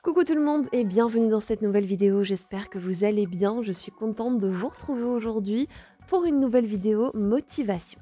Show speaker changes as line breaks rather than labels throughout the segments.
Coucou tout le monde et bienvenue dans cette nouvelle vidéo, j'espère que vous allez bien, je suis contente de vous retrouver aujourd'hui pour une nouvelle vidéo motivation.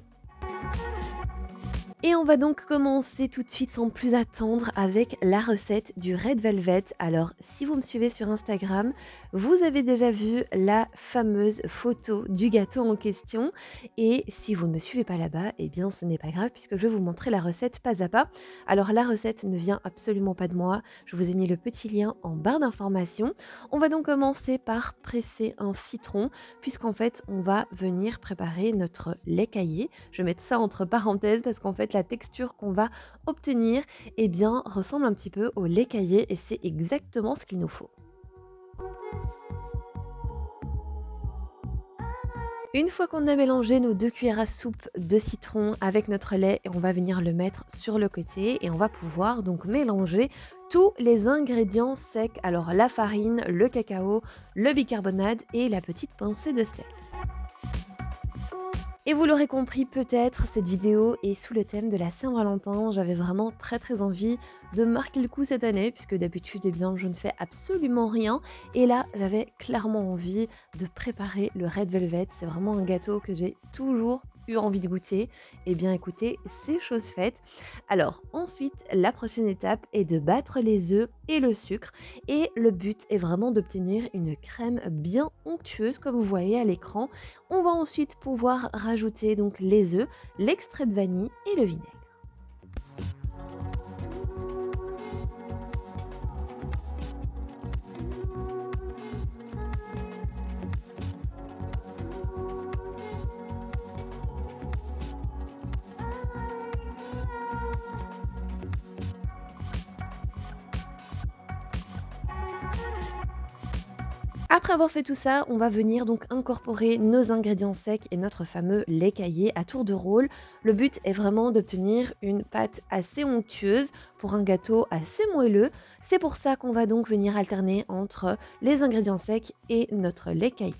Et on va donc commencer tout de suite sans plus attendre avec la recette du Red Velvet. Alors si vous me suivez sur Instagram, vous avez déjà vu la fameuse photo du gâteau en question. Et si vous ne me suivez pas là-bas, eh bien ce n'est pas grave puisque je vais vous montrer la recette pas à pas. Alors la recette ne vient absolument pas de moi, je vous ai mis le petit lien en barre d'informations. On va donc commencer par presser un citron puisqu'en fait on va venir préparer notre lait caillé. Je vais mettre ça entre parenthèses parce qu'en fait la texture qu'on va obtenir eh bien, ressemble un petit peu au lait caillé et c'est exactement ce qu'il nous faut. Une fois qu'on a mélangé nos 2 cuillères à soupe de citron avec notre lait, on va venir le mettre sur le côté et on va pouvoir donc mélanger tous les ingrédients secs. Alors la farine, le cacao, le bicarbonate et la petite pincée de sel. Et vous l'aurez compris peut-être, cette vidéo est sous le thème de la Saint-Valentin. J'avais vraiment très envie de marquer le coup cette année, puisque d'habitude, eh bien, je ne fais absolument rien. Et là, j'avais clairement envie de préparer le Red Velvet. C'est vraiment un gâteau que j'ai toujours eu envie de goûter. Eh bien, écoutez, c'est chose faite. Alors, ensuite, la prochaine étape est de battre les œufs et le sucre. Et le but est vraiment d'obtenir une crème bien onctueuse, comme vous voyez à l'écran. On va ensuite pouvoir rajouter donc les œufs, l'extrait de vanille et le vinaigre. Après avoir fait tout ça, on va venir donc incorporer nos ingrédients secs et notre fameux lait caillé à tour de rôle. Le but est vraiment d'obtenir une pâte assez onctueuse pour un gâteau assez moelleux. C'est pour ça qu'on va donc venir alterner entre les ingrédients secs et notre lait caillé.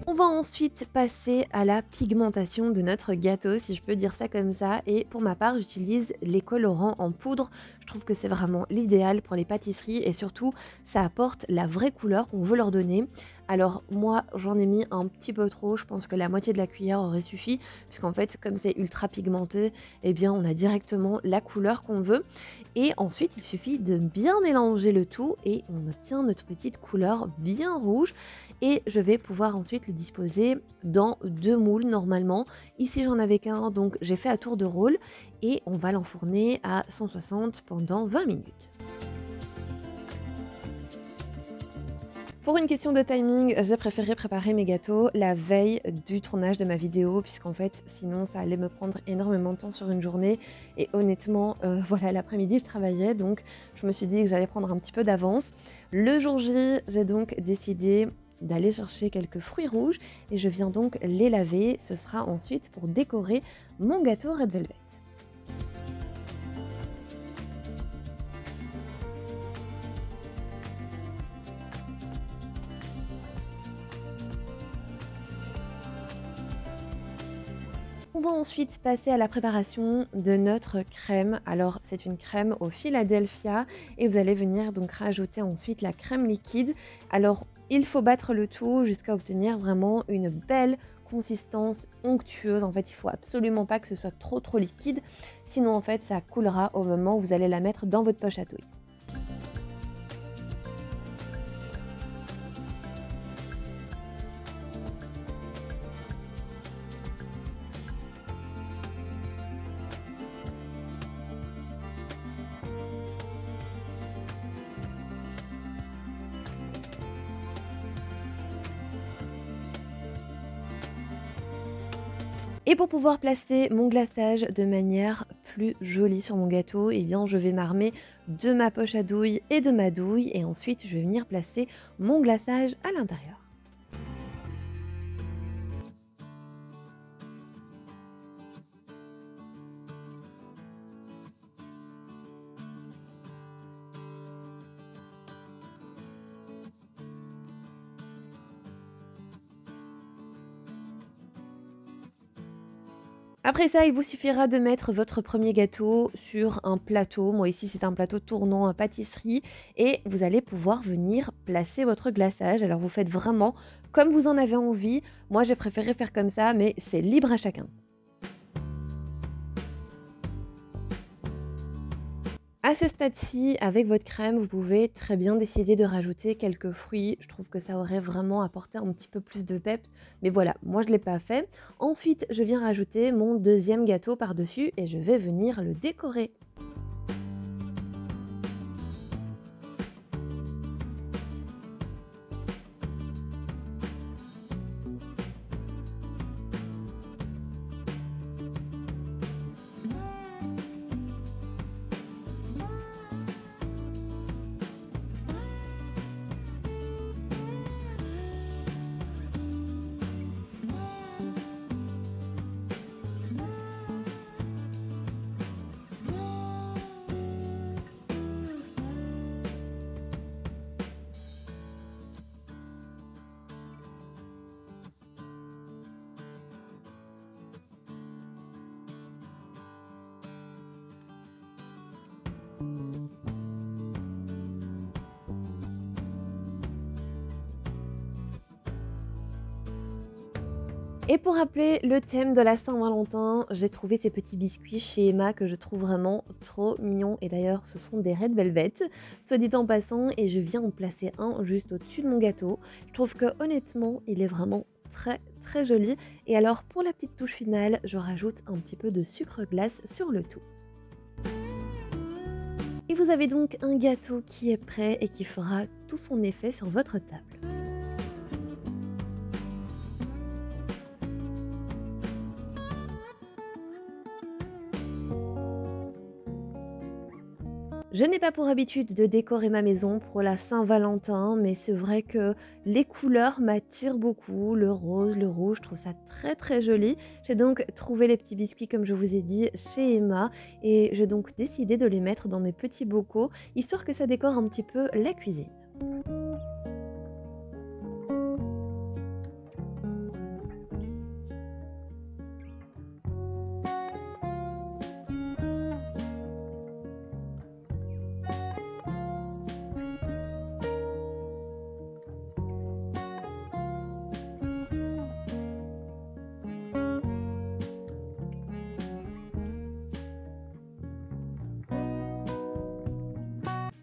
On va ensuite passer à la pigmentation de notre gâteau, si je peux dire ça comme ça. Et pour ma part, j'utilise les colorants en poudre. Je trouve que c'est vraiment l'idéal pour les pâtisseries et surtout, ça apporte la vraie couleur qu'on veut leur donner. Alors moi, j'en ai mis un petit peu trop. Je pense que la moitié de la cuillère aurait suffi, puisqu'en fait, comme c'est ultra pigmenté, eh bien, on a directement la couleur qu'on veut. Et ensuite, il suffit de bien mélanger le tout et on obtient notre petite couleur bien rouge. Et je vais pouvoir ensuite le disposer dans 2 moules normalement. Ici j'en avais qu'un, donc j'ai fait à tour de rôle et on va l'enfourner à 160 pendant 20 minutes. Pour une question de timing, j'ai préféré préparer mes gâteaux la veille du tournage de ma vidéo puisqu'en fait sinon ça allait me prendre énormément de temps sur une journée et honnêtement voilà, l'après-midi je travaillais donc je me suis dit que j'allais prendre un petit peu d'avance. Le jour J, j'ai donc décidé d'aller chercher quelques fruits rouges et je viens donc les laver. Ce sera ensuite pour décorer mon gâteau Red Velvet. On va ensuite passer à la préparation de notre crème. Alors c'est une crème au Philadelphia et vous allez venir donc rajouter ensuite la crème liquide. Alors il faut battre le tout jusqu'à obtenir vraiment une belle consistance onctueuse. En fait il faut absolument pas que ce soit trop liquide, sinon en fait ça coulera au moment où vous allez la mettre dans votre poche à touille. Et pour pouvoir placer mon glaçage de manière plus joli sur mon gâteau, eh bien je vais m'armer de ma poche à douille et de ma douille et ensuite je vais venir placer mon glaçage à l'intérieur. Après ça, il vous suffira de mettre votre premier gâteau sur un plateau. Moi ici, c'est un plateau tournant à pâtisserie et vous allez pouvoir venir placer votre glaçage. Alors vous faites vraiment comme vous en avez envie. Moi, j'ai préféré faire comme ça, mais c'est libre à chacun. À ce stade-ci, avec votre crème, vous pouvez très bien décider de rajouter quelques fruits. Je trouve que ça aurait vraiment apporté un petit peu plus de peps. Mais voilà, moi je ne l'ai pas fait. Ensuite, je viens rajouter mon deuxième gâteau par-dessus et je vais venir le décorer. Et pour rappeler le thème de la Saint-Valentin, j'ai trouvé ces petits biscuits chez Emma que je trouve vraiment trop mignons. Et d'ailleurs, ce sont des Red Velvet, soit dit en passant, et je viens en placer un juste au-dessus de mon gâteau. Je trouve que honnêtement, il est vraiment très très joli. Et alors, pour la petite touche finale, je rajoute un petit peu de sucre glace sur le tout. Et vous avez donc un gâteau qui est prêt et qui fera tout son effet sur votre table. Je n'ai pas pour habitude de décorer ma maison pour la Saint-Valentin, mais c'est vrai que les couleurs m'attirent beaucoup, le rose, le rouge, je trouve ça très très joli. J'ai donc trouvé les petits biscuits comme je vous ai dit chez Emma et j'ai donc décidé de les mettre dans mes petits bocaux, histoire que ça décore un petit peu la cuisine.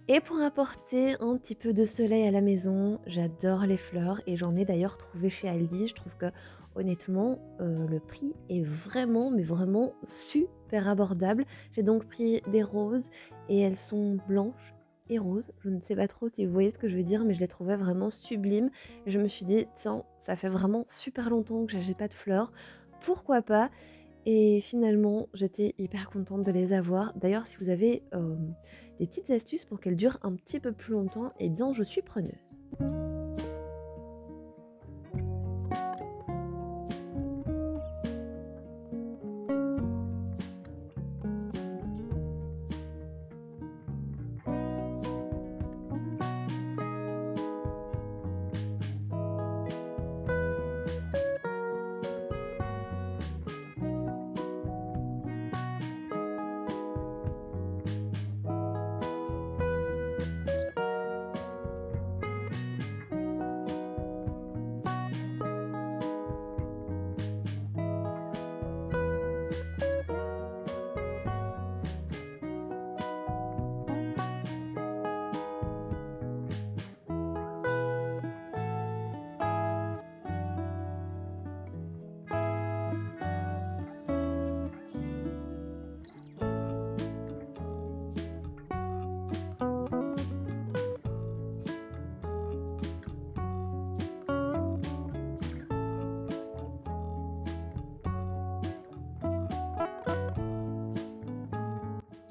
Et pour apporter un petit peu de soleil à la maison, j'adore les fleurs et j'en ai d'ailleurs trouvé chez Aldi. Je trouve que honnêtement, le prix est vraiment, mais vraiment super abordable. J'ai donc pris des roses et elles sont blanches et roses. Je ne sais pas trop si vous voyez ce que je veux dire, mais je les trouvais vraiment sublimes. Et je me suis dit, tiens, ça fait vraiment super longtemps que j'ai pas de fleurs. Pourquoi pas? Et finalement, j'étais hyper contente de les avoir. D'ailleurs, si vous avez des petites astuces pour qu'elles durent un petit peu plus longtemps, eh bien, je suis preneuse.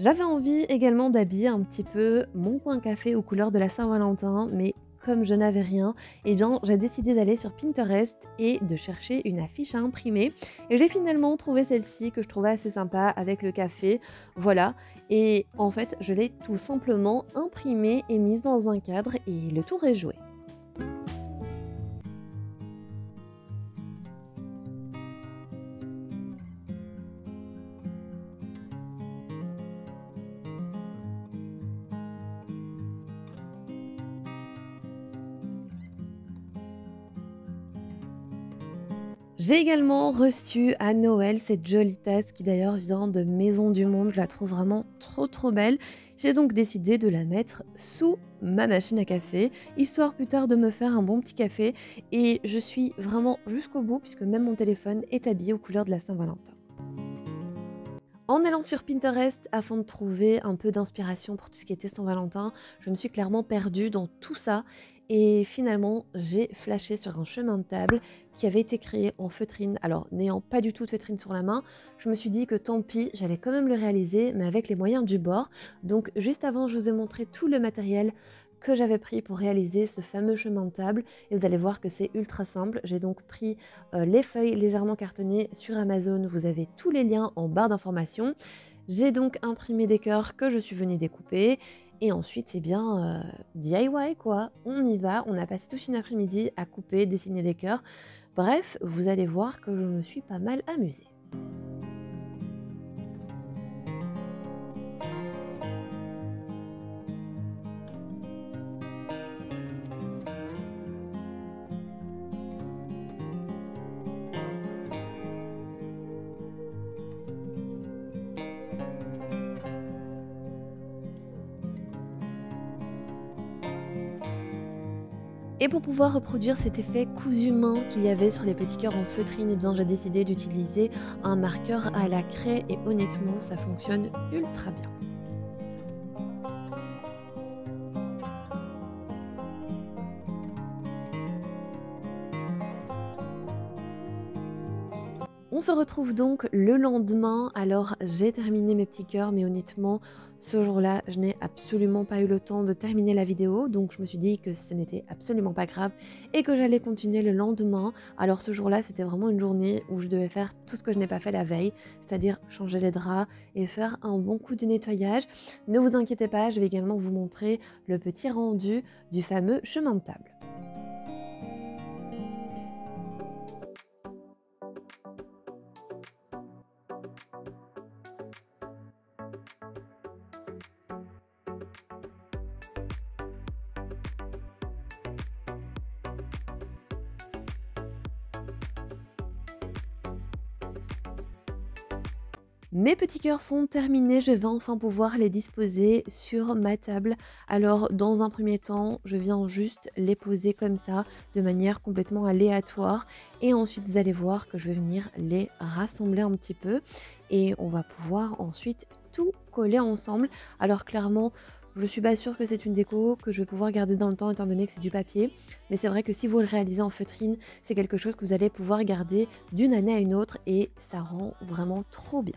J'avais envie également d'habiller un petit peu mon coin café aux couleurs de la Saint-Valentin, mais comme je n'avais rien, eh bien j'ai décidé d'aller sur Pinterest et de chercher une affiche à imprimer. Et j'ai finalement trouvé celle-ci que je trouvais assez sympa avec le café. Voilà. Et en fait, je l'ai tout simplement imprimée et mise dans un cadre et le tour est joué. J'ai également reçu à Noël cette jolie tasse qui d'ailleurs vient de Maison du Monde. Je la trouve vraiment trop belle. J'ai donc décidé de la mettre sous ma machine à café, histoire plus tard de me faire un bon petit café. Et je suis vraiment jusqu'au bout puisque même mon téléphone est habillé aux couleurs de la Saint-Valentin. En allant sur Pinterest afin de trouver un peu d'inspiration pour tout ce qui était Saint-Valentin, je me suis clairement perdue dans tout ça et finalement j'ai flashé sur un chemin de table qui avait été créé en feutrine. Alors n'ayant pas du tout de feutrine sur la main, je me suis dit que tant pis, j'allais quand même le réaliser mais avec les moyens du bord. Donc juste avant, je vous ai montré tout le matériel que j'avais pris pour réaliser ce fameux chemin de table et vous allez voir que c'est ultra simple. J'ai donc pris les feuilles légèrement cartonnées sur Amazon, vous avez tous les liens en barre d'informations. J'ai donc imprimé des cœurs que je suis venue découper et ensuite c'est bien DIY quoi, on y va, on a passé toute une après-midi à couper, dessiner des cœurs. Bref, vous allez voir que je me suis pas mal amusée. Et pour pouvoir reproduire cet effet cousu main qu'il y avait sur les petits cœurs en feutrine, eh bien j'ai décidé d'utiliser un marqueur à la craie et honnêtement ça fonctionne ultra bien. On se retrouve donc le lendemain. Alors j'ai terminé mes petits cœurs, mais honnêtement, ce jour-là, je n'ai absolument pas eu le temps de terminer la vidéo. Donc je me suis dit que ce n'était absolument pas grave et que j'allais continuer le lendemain. Alors ce jour-là, c'était vraiment une journée où je devais faire tout ce que je n'ai pas fait la veille, c'est-à-dire changer les draps et faire un bon coup de nettoyage. Ne vous inquiétez pas, je vais également vous montrer le petit rendu du fameux chemin de table. Mes petits cœurs sont terminés, je vais enfin pouvoir les disposer sur ma table. Alors dans un premier temps, je viens juste les poser comme ça, de manière complètement aléatoire. Et ensuite, vous allez voir que je vais venir les rassembler un petit peu. Et on va pouvoir ensuite tout coller ensemble. Alors clairement, je suis pas sûre que c'est une déco que je vais pouvoir garder dans le temps étant donné que c'est du papier. Mais c'est vrai que si vous le réalisez en feutrine, c'est quelque chose que vous allez pouvoir garder d'une année à une autre et ça rend vraiment trop bien.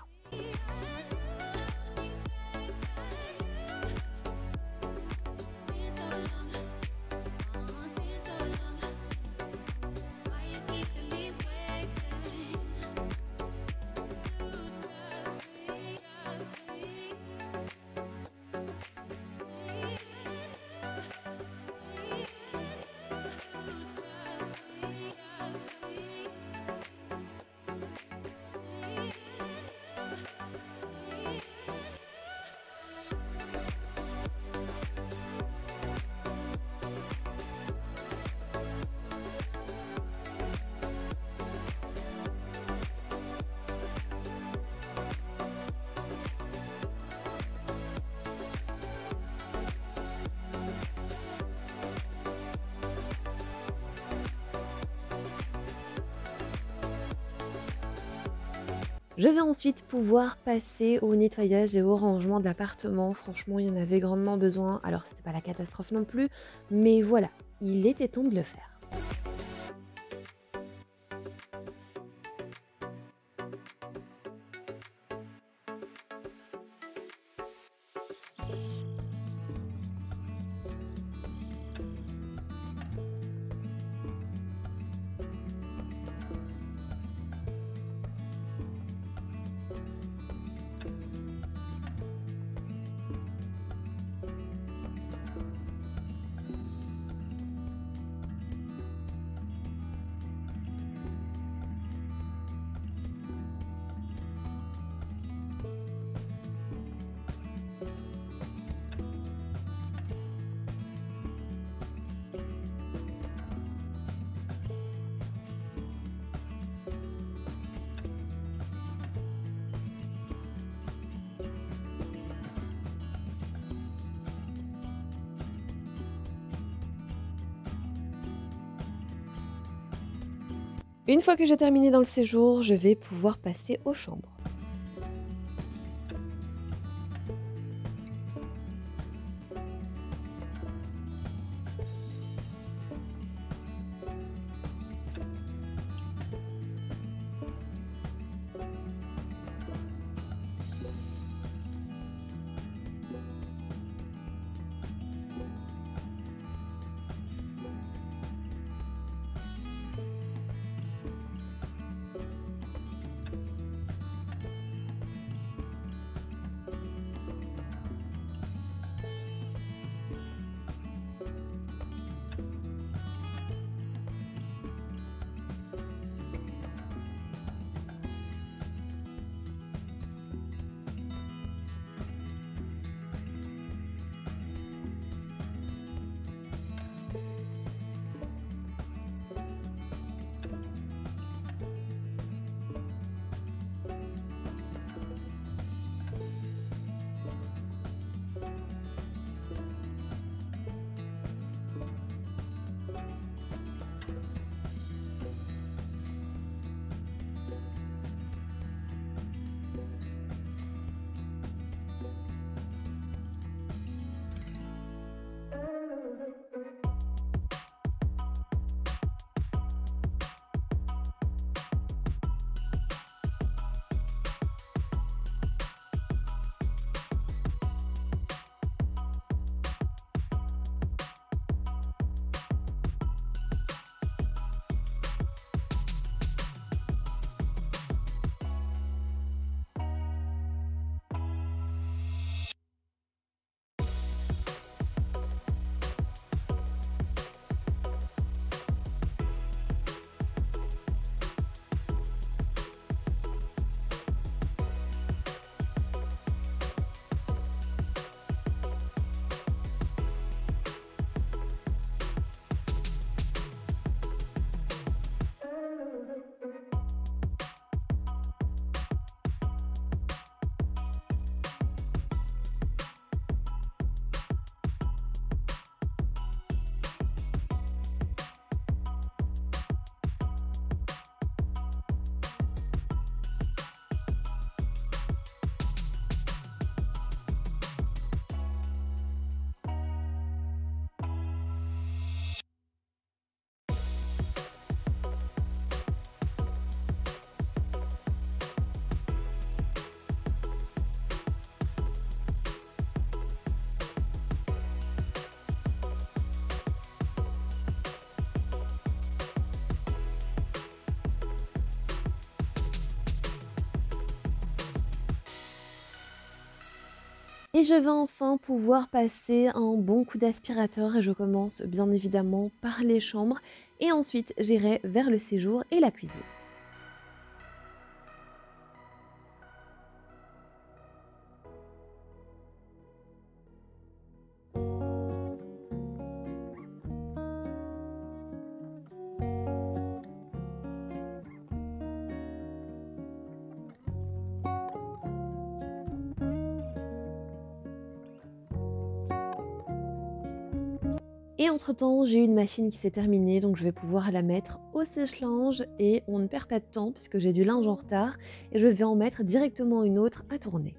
Je vais ensuite pouvoir passer au nettoyage et au rangement de l'appartement. Franchement, il y en avait grandement besoin. Alors, c'était pas la catastrophe non plus, mais voilà, il était temps de le faire. Une fois que j'ai terminé dans le séjour, je vais pouvoir passer aux chambres. Et je vais enfin pouvoir passer un bon coup d'aspirateur et je commence bien évidemment par les chambres et ensuite j'irai vers le séjour et la cuisine. Et entre-temps, j'ai une machine qui s'est terminée, donc je vais pouvoir la mettre au sèche-linge et on ne perd pas de temps puisque j'ai du linge en retard et je vais en mettre directement une autre à tourner.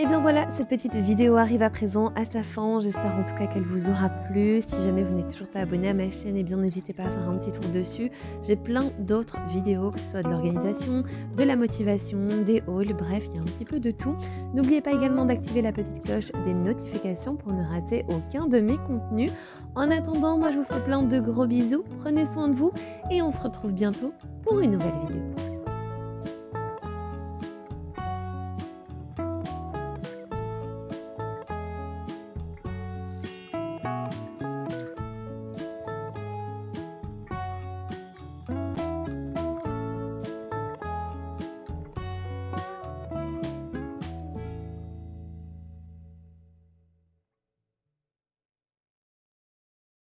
Et bien voilà, cette petite vidéo arrive à présent à sa fin. J'espère en tout cas qu'elle vous aura plu. Si jamais vous n'êtes toujours pas abonné à ma chaîne, eh bien n'hésitez pas à faire un petit tour dessus. J'ai plein d'autres vidéos, que ce soit de l'organisation, de la motivation, des hauls, bref, il y a un petit peu de tout. N'oubliez pas également d'activer la petite cloche des notifications pour ne rater aucun de mes contenus. En attendant, moi je vous fais plein de gros bisous, prenez soin de vous et on se retrouve bientôt pour une nouvelle vidéo.